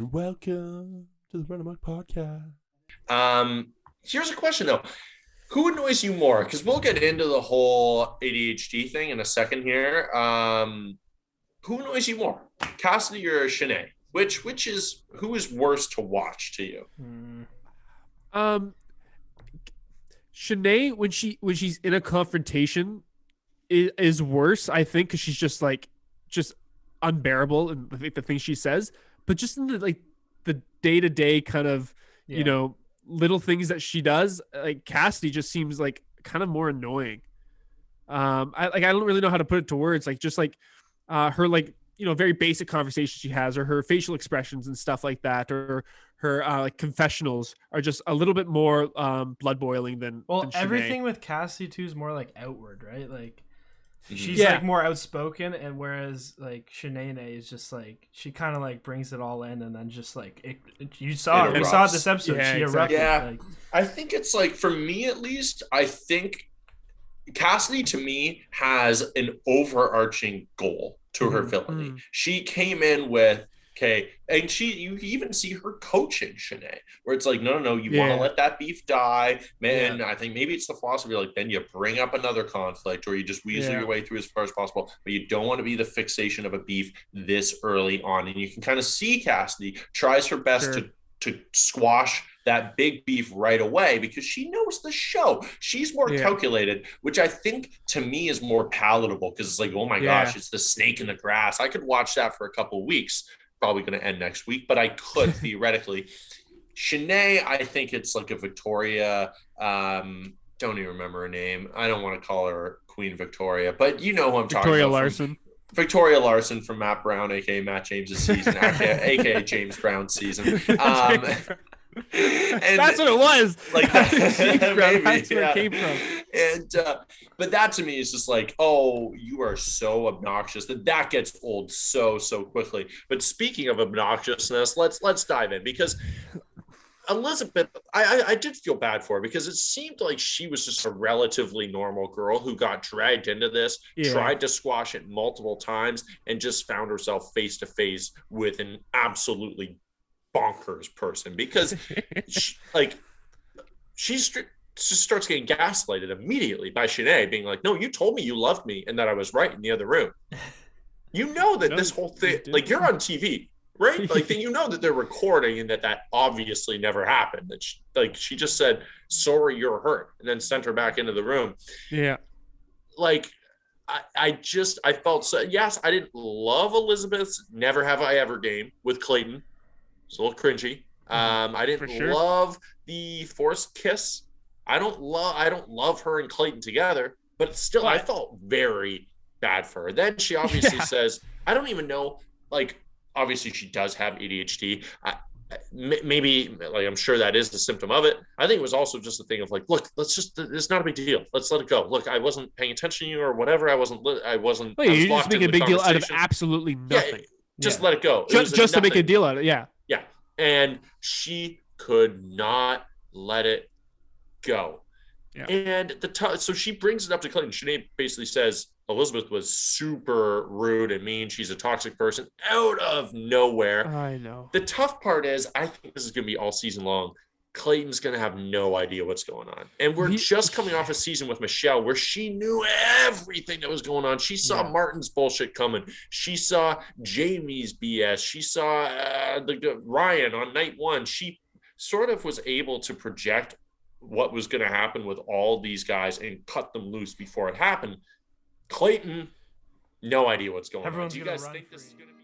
And welcome to the Run Amok Podcast. Here's a question though. Who annoys you more? Because we'll get into the whole ADHD thing in a second here. Who annoys you more? Cassidy or Shanae? Who is worse to watch to you? Shanae, when she's in a confrontation is worse, I think, because she's just unbearable and the things she says. But just in the day-to-day kind of little things that she does, like Cassidy just seems like kind of more annoying. I don't really know how to put it to words. Her very basic conversations she has, or her facial expressions and stuff like that, or her confessionals are just a little bit more blood boiling than everything with Cassidy too is more like outward, right? Like she's like more outspoken, and whereas like Shanae is just like she kind of like brings it all in, and then just like we saw it this episode. She erupted. Yeah, I think it's like, for me at least, I think Cassidy to me has an overarching goal to her villainy. She came in with, okay, and you even see her coaching Shanae, where it's like, no, you want to let that beef die, man. I think maybe it's the philosophy, like, then you bring up another conflict, or you just weasel your way through as far as possible, but you don't want to be the fixation of a beef this early on. And you can kind of see Cassidy tries her best to squash that big beef right away, because she knows the show. She's more calculated, which I think to me is more palatable, because it's like, oh my gosh, it's the snake in the grass. I could watch that for a couple of weeks. Probably going to end next week, but I could theoretically. Shanae, I think it's like a Victoria. Don't even remember her name. I don't want to call her Queen Victoria, but you know who I'm talking about. Victoria Larson from Matt Brown, aka Matt James's season, aka James Brown's season. And that's what it was. Like maybe, that's where it came from. And but that to me is just like, oh, you are so obnoxious that gets old so quickly. But speaking of obnoxiousness, let's dive in, because Elizabeth, I did feel bad for her, because it seemed like she was just a relatively normal girl who got dragged into this, tried to squash it multiple times, and just found herself face to face with an absolutely bonkers person, because she just starts getting gaslighted immediately by Shanae, being like, no, you told me you loved me and that I was right in the other room. You know that this whole thing, like, you're on TV, right? Like, you know that they're recording, and that obviously never happened. That she just said, sorry, you're hurt, and then sent her back into the room. Yeah. Like, I felt so, yes, I didn't love Elizabeth's Never Have I Ever game with Clayton. It's a little cringy. I didn't love the forced kiss. I don't love her and Clayton together, but still, I felt very bad for her. Then she obviously says, I don't even know, like, obviously she does have ADHD. Maybe, like, I'm sure that is the symptom of it. I think it was also just a thing of like, look, it's not a big deal. Let's let it go. Look, I wasn't paying attention to you or whatever. I wasn't. Well, you're just making a big deal out of absolutely nothing. Just let it go. Just to make a deal out of it. Yeah. Yeah. And she could not let it go. Yeah. And so she brings it up to Clayton. Shanae basically says Elizabeth was super rude and mean. She's a toxic person out of nowhere. I know. The tough part is, I think this is going to be all season long. Clayton's going to have no idea what's going on. And we're just coming off a season with Michelle where she knew everything that was going on. She saw Martin's bullshit coming. She saw Jamie's BS. She saw Ryan on night one. She sort of was able to project what was going to happen with all these guys and cut them loose before it happened. Clayton, no idea what's going on. Do you guys think this is going to